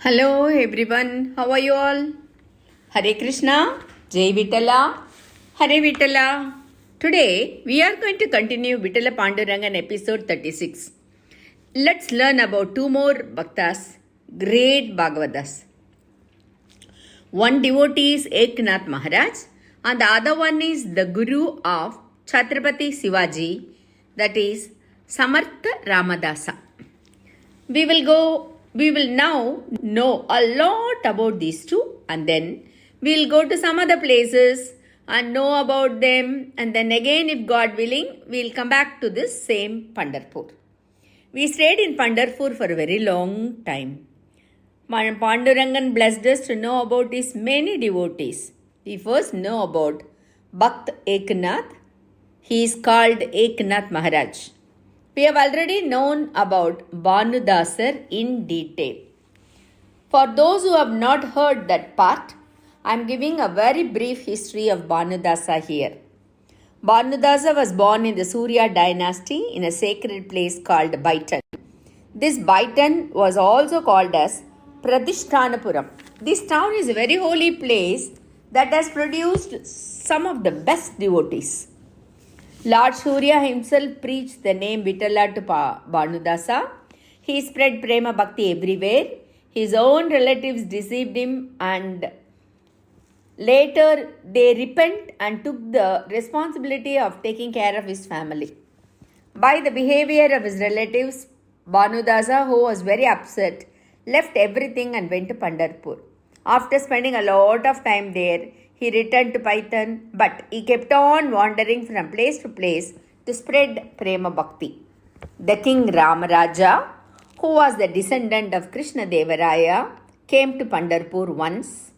Hello everyone, how are you all? Hare Krishna, Jai Vitala, Hare Vitala. Today we are going to continue Vitala Pandurangan episode 36. Let's learn about two more Bhaktas, great Bhagavatas. One devotee is Eknath Maharaj and the other one is the Guru of Chhatrapati Shivaji, that is Samartha Ramadasa. We will now know a lot about these two, and then we'll go to some other places and know about them, and then again, if God willing, we'll come back to this same Pandharpur. We stayed in Pandharpur for a very long time. Pandurangan blessed us to know about his many devotees. We first know about Bhakt Eknath. He is called Eknath Maharaj. We have already known about Bhanudasar in detail. For those who have not heard that part, I am giving a very brief history of Bhanudasa here. Bhanudasa was born in the Surya dynasty in a sacred place called Baitan. This Baitan was also called as Pradishtanapuram. This town is a very holy place that has produced some of the best devotees. Lord Surya himself preached the name Vitala to Bhanudasa. He spread prema bhakti everywhere. His own relatives deceived him and later they repent and took the responsibility of taking care of his family. By the behavior of his relatives, Bhanudasa, who was very upset, left everything and went to Pandharpur. After spending a lot of time there, he returned to Baitan, but he kept on wandering from place to place to spread prema bhakti. The king Ramaraja, who was the descendant of Krishna Devaraya, came to Pandharpur once,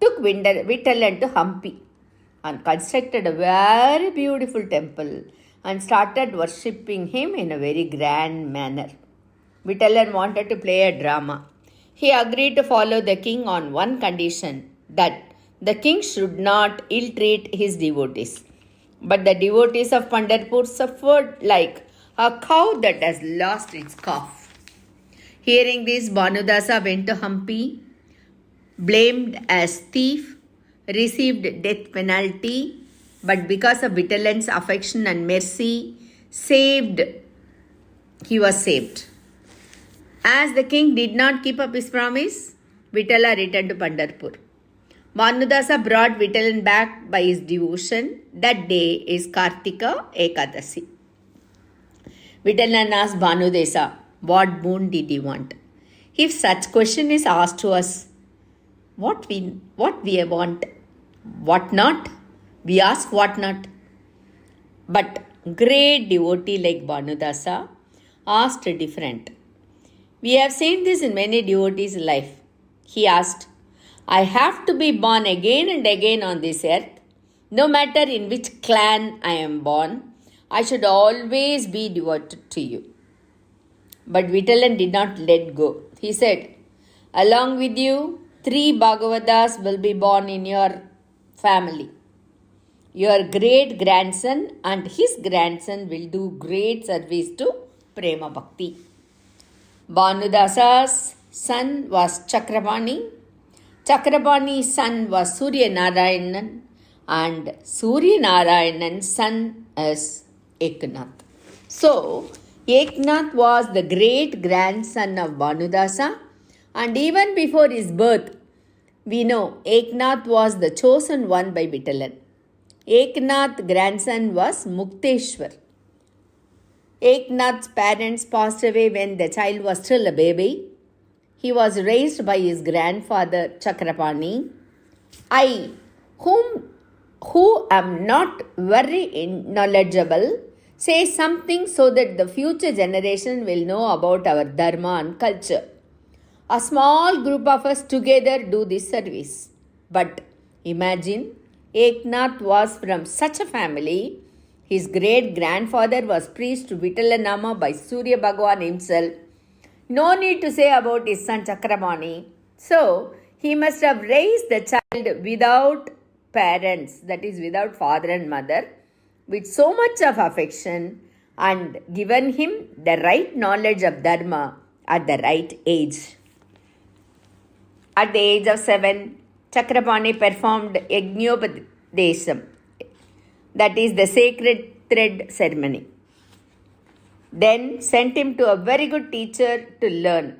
took Vitalan to Hampi and constructed a very beautiful temple and started worshipping him in a very grand manner. Vitalan wanted to play a drama. He agreed to follow the king on one condition, that the king should not ill-treat his devotees. But the devotees of Pandharpur suffered like a cow that has lost its calf. Hearing this, Bhanudasa went to Hampi, blamed as thief, received death penalty, but because of Vitalan's affection and mercy, he was saved. As the king did not keep up his promise, Vitala returned to Pandharpur. Bhanudasa brought Vitalan back by his devotion. That day is Kartika Ekadasi. Vitalan asked Bhanudasa, what boon did he want? If such question is asked to us, what we want, what not? We ask what not. But great devotee like Bhanudasa asked different. We have seen this in many devotees' life. He asked, I have to be born again and again on this earth. No matter in which clan I am born, I should always be devoted to you. But Vitalan did not let go. He said, along with you, 3 Bhagavatas will be born in your family. Your great grandson and his grandson will do great service to Prema Bhakti. Bhanudasa's son was Chakrapani. Chakrapani's son was Surya Narayanan, and Surya Narayanan's son is Eknath. So, Eknath was the great grandson of Bhanudasa, and even before his birth, we know Eknath was the chosen one by Vitalan. Eknath's grandson was Mukteshwar. Eknath's parents passed away when the child was still a baby. He was raised by his grandfather Chakrapani. I, who am not very knowledgeable, say something so that the future generation will know about our dharma and culture. A small group of us together do this service. But imagine, Eknath was from such a family. His great-grandfather was preached to Vitalanama by Surya Bhagavan himself. No need to say about his son Chakrapani. So, he must have raised the child without parents, that is without father and mother, with so much of affection and given him the right knowledge of Dharma at the right age. At the age of 7, Chakrapani performed Yajñopadesham, that is the sacred thread ceremony. Then sent him to a very good teacher to learn.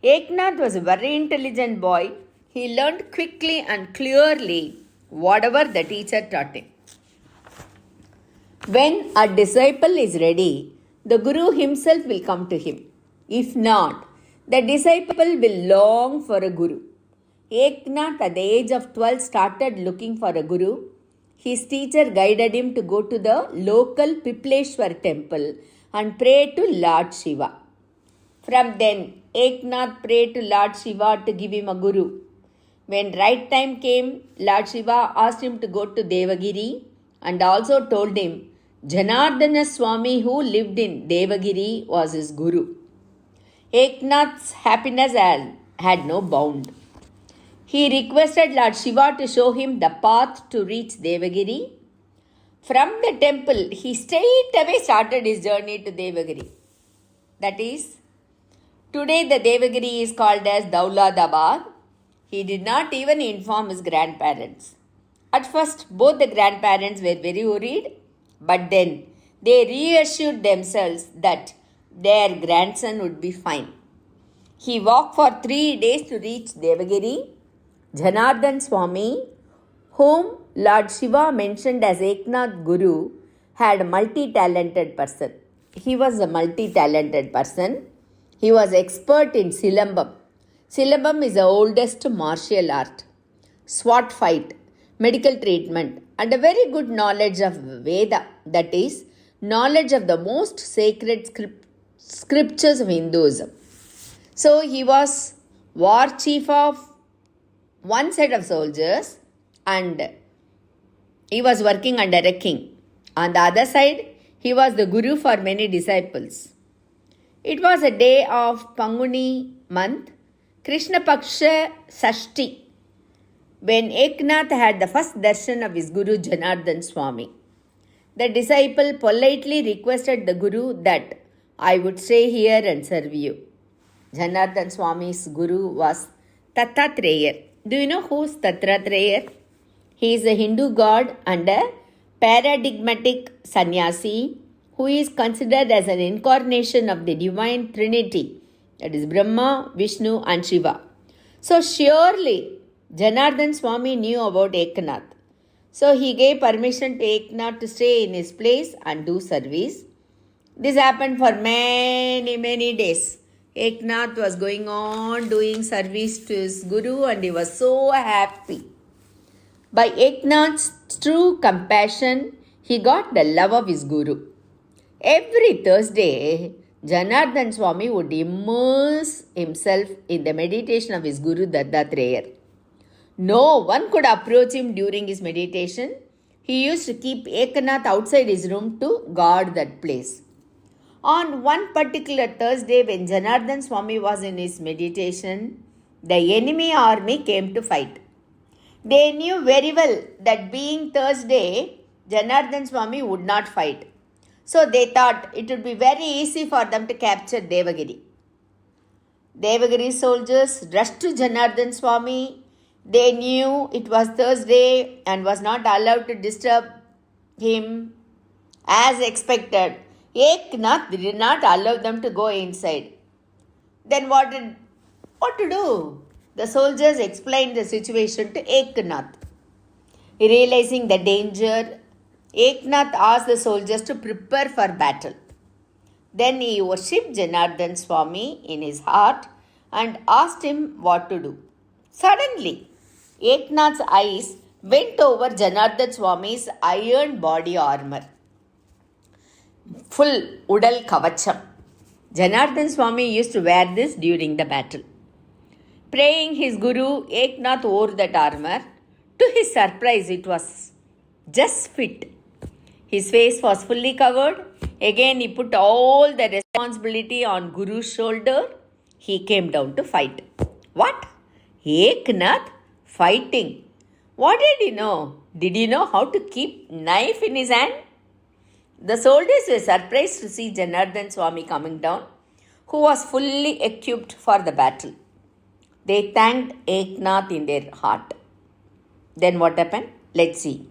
Eknath was a very intelligent boy. He learned quickly and clearly whatever the teacher taught him. When a disciple is ready, the Guru himself will come to him. If not, the disciple will long for a Guru. Eknath at the age of 12 started looking for a Guru. His teacher guided him to go to the local Pipleshwar temple and pray to Lord Shiva. From then, Eknath prayed to Lord Shiva to give him a Guru. When right time came, Lord Shiva asked him to go to Devagiri and also told him Janardana Swami who lived in Devagiri was his Guru. Eknath's happiness had no bound. He requested Lord Shiva to show him the path to reach Devagiri. From the temple, he straight away started his journey to Devagiri. That is, today the Devagiri is called as Dauladabad. He did not even inform his grandparents. At first, both the grandparents were very worried, but then they reassured themselves that their grandson would be fine. He walked for 3 days to reach Devagiri. Janardhan Swami, whom Lord Shiva mentioned as Eknath Guru, had a multi-talented person. He was a multi-talented person. He was expert in Silambam. Silambam is the oldest martial art, sword fight, medical treatment, and a very good knowledge of Veda, that is, knowledge of the most sacred scriptures of Hinduism. So he was war chief of one set of soldiers and he was working under a king. On the other side, he was the Guru for many disciples. It was a day of Panguni month, Krishna Paksha Sashti, when Eknath had the first darshan of his Guru Janardhan Swami. The disciple politely requested the Guru that I would stay here and serve you. Janardhan Swami's Guru was Tattatreya. Do you know who is Tattatreya? He is a Hindu god and a paradigmatic sannyasi who is considered as an incarnation of the divine trinity, that is Brahma, Vishnu and Shiva. So surely Janardhan Swami knew about Eknath. So he gave permission to Eknath to stay in his place and do service. This happened for many days. Eknath was going on doing service to his Guru and he was so happy. By Eknath's true compassion, he got the love of his Guru. Every Thursday, Janardhan Swami would immerse himself in the meditation of his Guru Dattatreya. No one could approach him during his meditation. He used to keep Eknath outside his room to guard that place. On one particular Thursday, when Janardhan Swami was in his meditation, the enemy army came to fight. They knew very well that being Thursday, Janardhan Swami would not fight. So they thought it would be very easy for them to capture Devagiri. Devagiri soldiers rushed to Janardhan Swami. They knew it was Thursday and was not allowed to disturb him. As expected, Eknath did not allow them to go inside. Then what to do? The soldiers explained the situation to Eknath. Realizing the danger, Eknath asked the soldiers to prepare for battle. Then he worshipped Janardhan Swami in his heart and asked him what to do. Suddenly, Eknath's eyes went over Janardhan Swami's iron body armor. Full Udal Kavacham. Janardhan Swami used to wear this during the battle. Praying his Guru, Eknath wore that armor. To his surprise, it was just fit. His face was fully covered. Again, he put all the responsibility on Guru's shoulder. He came down to fight. What? Eknath? Fighting. What did he know? Did he know how to keep knife in his hand? The soldiers were surprised to see Janardhan Swami coming down, who was fully equipped for the battle. They thanked Eknath in their heart. Then what happened? Let's see.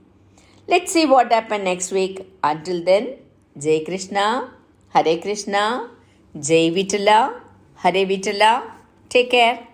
Let's see what happened next week. Until then, Jai Krishna, Hare Krishna, Jai Vitala, Hare Vitala. Take care.